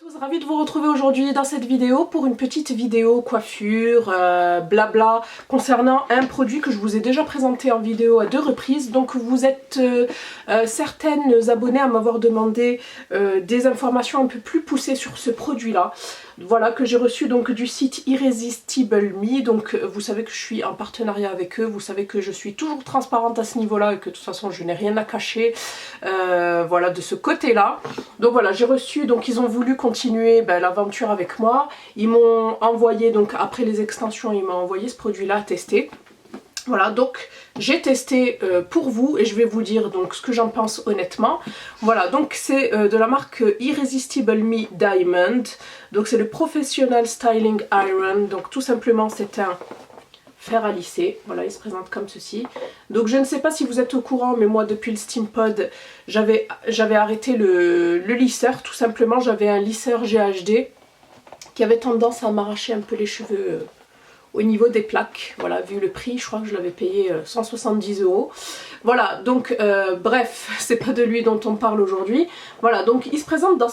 Tous ravis de vous retrouver aujourd'hui dans cette vidéo pour une petite vidéo coiffure, blabla, concernant un produit que je vous ai déjà présenté en vidéo à 2 reprises. Donc vous êtes certaines abonnées à m'avoir demandé des informations un peu plus poussées sur ce produit-là. Voilà, que j'ai reçu donc du site Irresistible Me. Donc vous savez que je suis en partenariat avec eux, vous savez que je suis toujours transparente à ce niveau-là et que de toute façon je n'ai rien à cacher, voilà, de ce côté-là. Donc voilà, j'ai reçu, donc ils ont voulu continuer l'aventure avec moi. Ils m'ont envoyé, donc après les extensions, ils m'ont envoyé ce produit-là à tester. Voilà, donc j'ai testé pour vous et je vais vous dire donc ce que j'en pense honnêtement. Voilà, donc c'est de la marque Irresistible Me Diamond. Donc c'est le Professional Styling Iron. Donc tout simplement c'est un fer à lisser. Voilà, il se présente comme ceci. Donc je ne sais pas si vous êtes au courant, mais moi depuis le Steampod, j'avais arrêté le lisseur. Tout simplement, j'avais un lisseur GHD qui avait tendance à m'arracher un peu les cheveux au niveau des plaques. Voilà, vu le prix, je crois que je l'avais payé 170 €. Voilà, donc bref, c'est pas de lui dont on parle aujourd'hui. Voilà, donc il se présente dans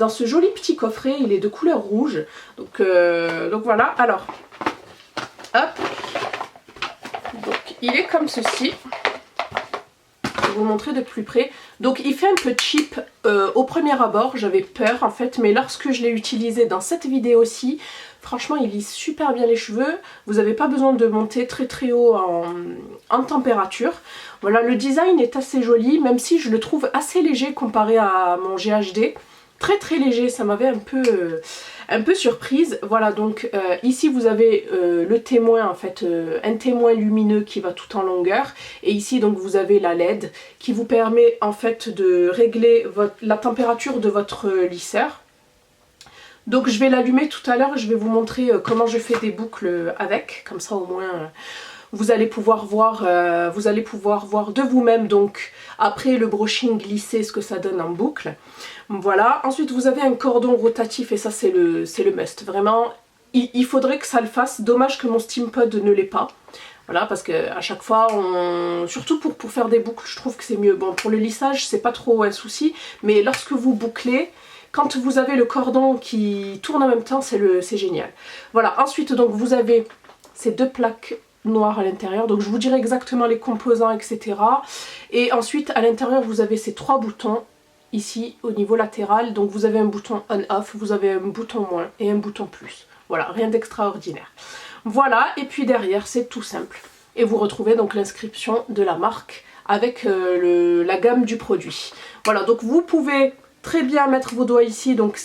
ce joli petit coffret, il est de couleur rouge. Donc voilà, alors, hop, donc il est comme ceci. Je vais vous montrer de plus près. Donc il fait un peu cheap au premier abord, j'avais peur en fait, mais lorsque je l'ai utilisé dans cette vidéo-ci, franchement il lisse super bien les cheveux, vous n'avez pas besoin de monter très haut en température. Voilà, le design est assez joli, même si je le trouve assez léger comparé à mon GHD. Très léger, ça m'avait un peu surprise. Voilà, donc ici vous avez le témoin, en fait, un témoin lumineux qui va tout en longueur. Et ici donc vous avez la LED qui vous permet en fait de régler la température de votre lisseur. Donc je vais l'allumer tout à l'heure, je vais vous montrer comment je fais des boucles avec, comme ça au moins vous allez pouvoir voir de vous-même, donc après le brushing glissé, ce que ça donne en boucle. Voilà, ensuite vous avez un cordon rotatif et ça c'est le must, vraiment il faudrait que ça le fasse, dommage que mon Steampod ne l'ait pas. Voilà, parce que à chaque fois, surtout pour faire des boucles, je trouve que c'est mieux. Bon, pour le lissage, c'est pas trop un souci, mais lorsque vous bouclez, quand vous avez le cordon qui tourne en même temps, c'est génial. Voilà, ensuite donc vous avez ces 2 plaques noires à l'intérieur, donc je vous dirai exactement les composants, etc. Et ensuite à l'intérieur vous avez ces 3 boutons ici au niveau latéral, donc vous avez un bouton on-off, vous avez un bouton moins et un bouton plus. Voilà, rien d'extraordinaire. Voilà, et puis derrière c'est tout simple. Et vous retrouvez donc l'inscription de la marque avec la gamme du produit. Voilà, donc vous pouvez très bien mettre vos doigts ici, donc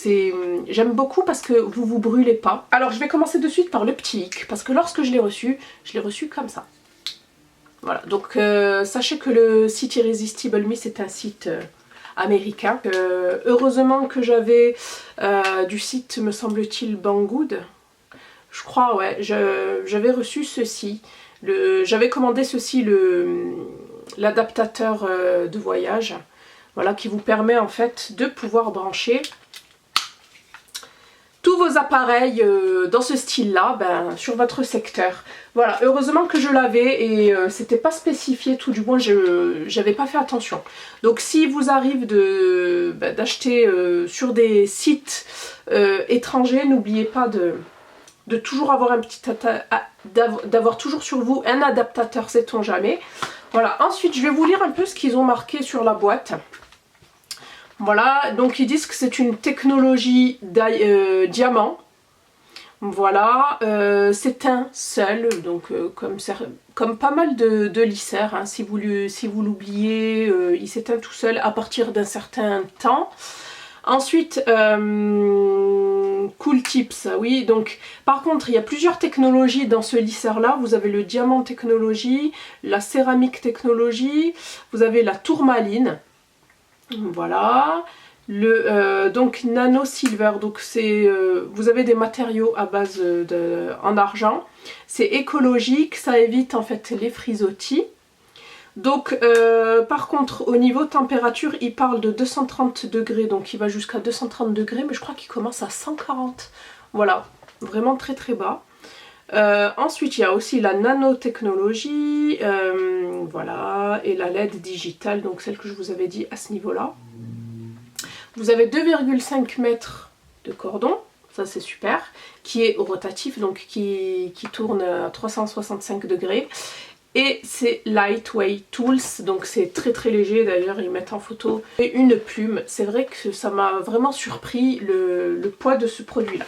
j'aime beaucoup parce que vous vous brûlez pas. Alors je vais commencer de suite par le petit hic, parce que lorsque je l'ai reçu comme ça. Voilà, donc sachez que le site Irresistible Me c'est un site américain. Heureusement que j'avais du site, me semble-t-il, Banggood. Je crois, ouais, j'avais reçu ceci. J'avais commandé ceci, l'adaptateur de voyage. Voilà, qui vous permet en fait de pouvoir brancher tous vos appareils dans ce style-là, sur votre secteur. Voilà, heureusement que je l'avais et c'était pas spécifié, tout du moins j'avais pas fait attention. Donc si vous arrive d'acheter sur des sites étrangers, n'oubliez pas de toujours avoir d'avoir toujours sur vous un adaptateur, sait-on jamais. Voilà, ensuite je vais vous lire un peu ce qu'ils ont marqué sur la boîte. Voilà, donc ils disent que c'est une technologie diamant. Voilà, c'est un seul, donc comme pas mal de lisseurs, hein, si vous l'oubliez, il s'éteint tout seul à partir d'un certain temps. Ensuite, cool tips, oui, donc par contre il y a plusieurs technologies dans ce lisseur là. Vous avez le diamant technologie, la céramique technologie, vous avez la tourmaline. Voilà, donc nano silver, donc vous avez des matériaux à base en argent, c'est écologique, ça évite en fait les frisottis. Donc par contre au niveau température il parle de 230 degrés, donc il va jusqu'à 230 degrés, mais je crois qu'il commence à 140, voilà, vraiment très bas. Ensuite il y a aussi la nanotechnologie, voilà, et la LED digitale, donc celle que je vous avais dit à ce niveau là. Vous avez 2,5 mètres de cordon, ça c'est super, qui est rotatif, donc qui tourne à 365 degrés. Et c'est Lightweight Tools, donc c'est très très léger, d'ailleurs ils mettent en photo. Et une plume, c'est vrai que ça m'a vraiment surpris le poids de ce produit là.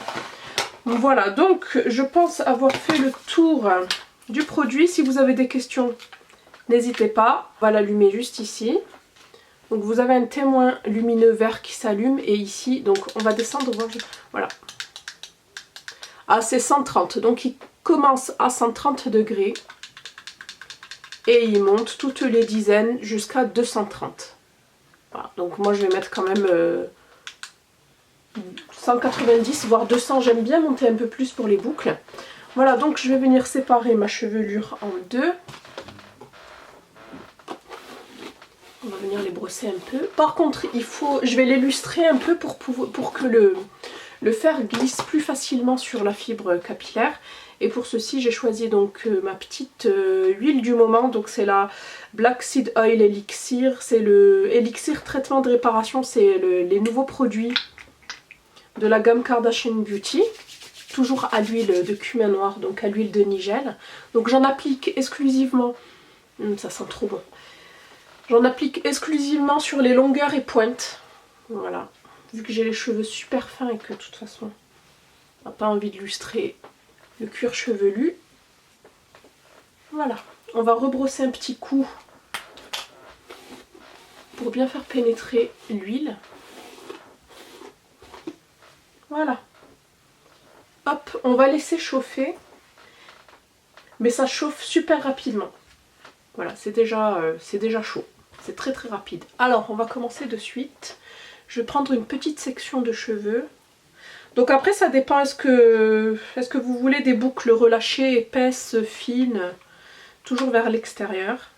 Voilà, donc je pense avoir fait le tour du produit. Si vous avez des questions, n'hésitez pas. On va l'allumer juste ici. Donc vous avez un témoin lumineux vert qui s'allume et ici, donc on va descendre, voilà. Ah, c'est 130, donc il commence à 130 degrés et il monte toutes les dizaines jusqu'à 230. Voilà, donc moi je vais mettre quand même 190 voire 200, j'aime bien monter un peu plus pour les boucles. Voilà, donc je vais venir séparer ma chevelure en deux. On va venir les brosser un peu. Par contre, je vais les lustrer un peu pour que le fer glisse plus facilement sur la fibre capillaire. Et pour ceci, j'ai choisi donc ma petite huile du moment. Donc c'est la Black Seed Oil Elixir. C'est le Elixir traitement de réparation. C'est les nouveaux produits de la gamme Kardashian Beauty. Toujours à l'huile de cumin noir, donc à l'huile de nigel. Donc j'en applique exclusivement... ça sent trop bon. J'en applique exclusivement sur les longueurs et pointes. Voilà. Vu que j'ai les cheveux super fins et que de toute façon, on n'a pas envie de lustrer le cuir chevelu. Voilà. On va rebrosser un petit coup pour bien faire pénétrer l'huile. Voilà. Hop, on va laisser chauffer. Mais ça chauffe super rapidement. Voilà, c'est déjà chaud. C'est très très rapide. Alors, on va commencer de suite. Je vais prendre une petite section de cheveux. Donc après, ça dépend. Est-ce que vous voulez des boucles relâchées, épaisses, fines, toujours vers l'extérieur?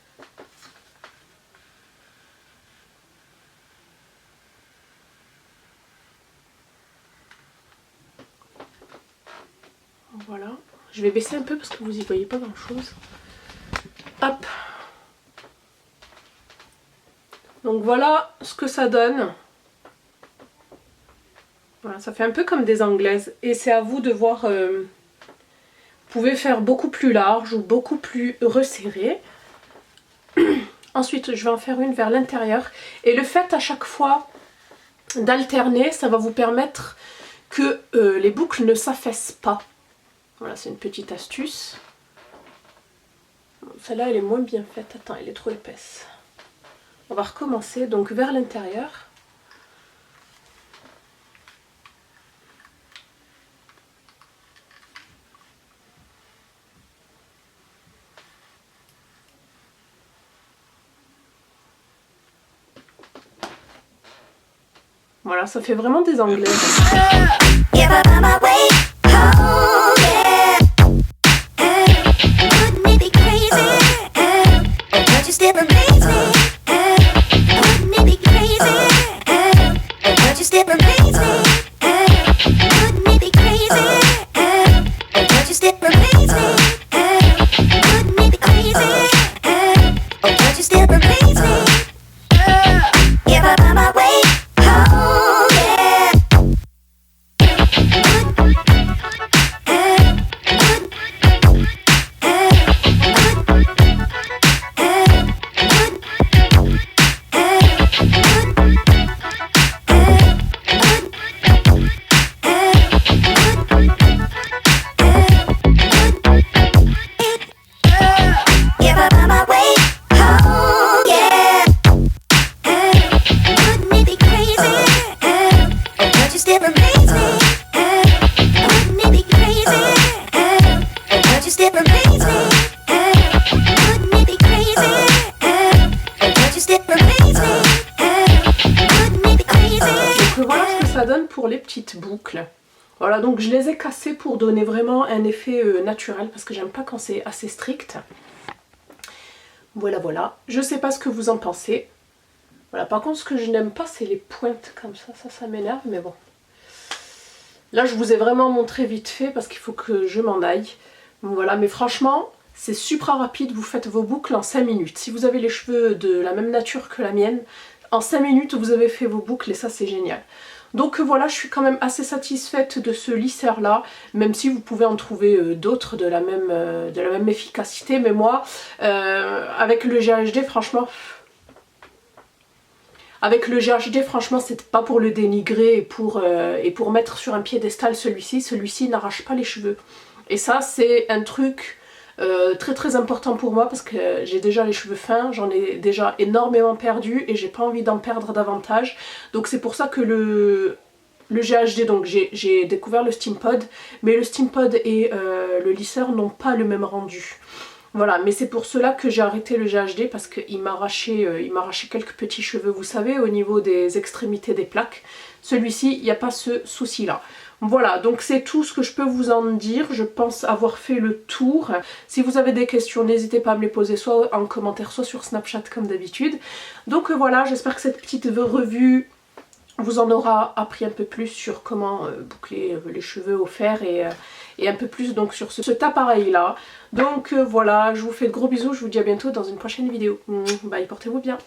Voilà. Je vais baisser un peu parce que vous n'y voyez pas grand-chose. Hop. Donc voilà ce que ça donne. Voilà, ça fait un peu comme des anglaises. Et c'est à vous de voir. Vous pouvez faire beaucoup plus large ou beaucoup plus resserré. Ensuite, je vais en faire une vers l'intérieur. Et le fait à chaque fois d'alterner, ça va vous permettre que les boucles ne s'affaissent pas. Voilà, c'est une petite astuce. Celle-là, elle est moins bien faite. Attends, elle est trop épaisse. On va recommencer donc vers l'intérieur. Voilà, ça fait vraiment des anglaises. Pour les petites boucles. Voilà, donc je les ai cassées pour donner vraiment un effet naturel parce que j'aime pas quand c'est assez strict. Voilà, voilà. Je sais pas ce que vous en pensez. Voilà, par contre ce que je n'aime pas c'est les pointes comme ça. Ça m'énerve, mais bon. Là je vous ai vraiment montré vite fait parce qu'il faut que je m'en aille. Donc voilà, mais franchement c'est super rapide. Vous faites vos boucles en 5 minutes. Si vous avez les cheveux de la même nature que la mienne, en 5 minutes vous avez fait vos boucles et ça c'est génial. Donc voilà, je suis quand même assez satisfaite de ce lisseur là, même si vous pouvez en trouver d'autres de la même efficacité, mais moi avec le GHD franchement... Avec le GHD, franchement, c'est pas pour le dénigrer et pour mettre sur un piédestal celui-ci n'arrache pas les cheveux. Et ça, c'est un truc très très important pour moi parce que j'ai déjà les cheveux fins, j'en ai déjà énormément perdu et j'ai pas envie d'en perdre davantage. Donc c'est pour ça que le GHD, donc j'ai découvert le Steampod, mais le Steampod et le lisseur n'ont pas le même rendu. Voilà, mais c'est pour cela que j'ai arrêté le GHD parce qu'il m'arrachait quelques petits cheveux, vous savez, au niveau des extrémités des plaques. Celui-ci, il n'y a pas ce souci-là. Voilà, donc c'est tout ce que je peux vous en dire. Je pense avoir fait le tour. Si vous avez des questions, n'hésitez pas à me les poser soit en commentaire, soit sur Snapchat comme d'habitude. Donc voilà, j'espère que cette petite revue vous en aura appris un peu plus sur comment boucler les cheveux au fer et un peu plus donc sur cet appareil là. Donc voilà, je vous fais de gros bisous, je vous dis à bientôt dans une prochaine vidéo. Bye, portez-vous bien.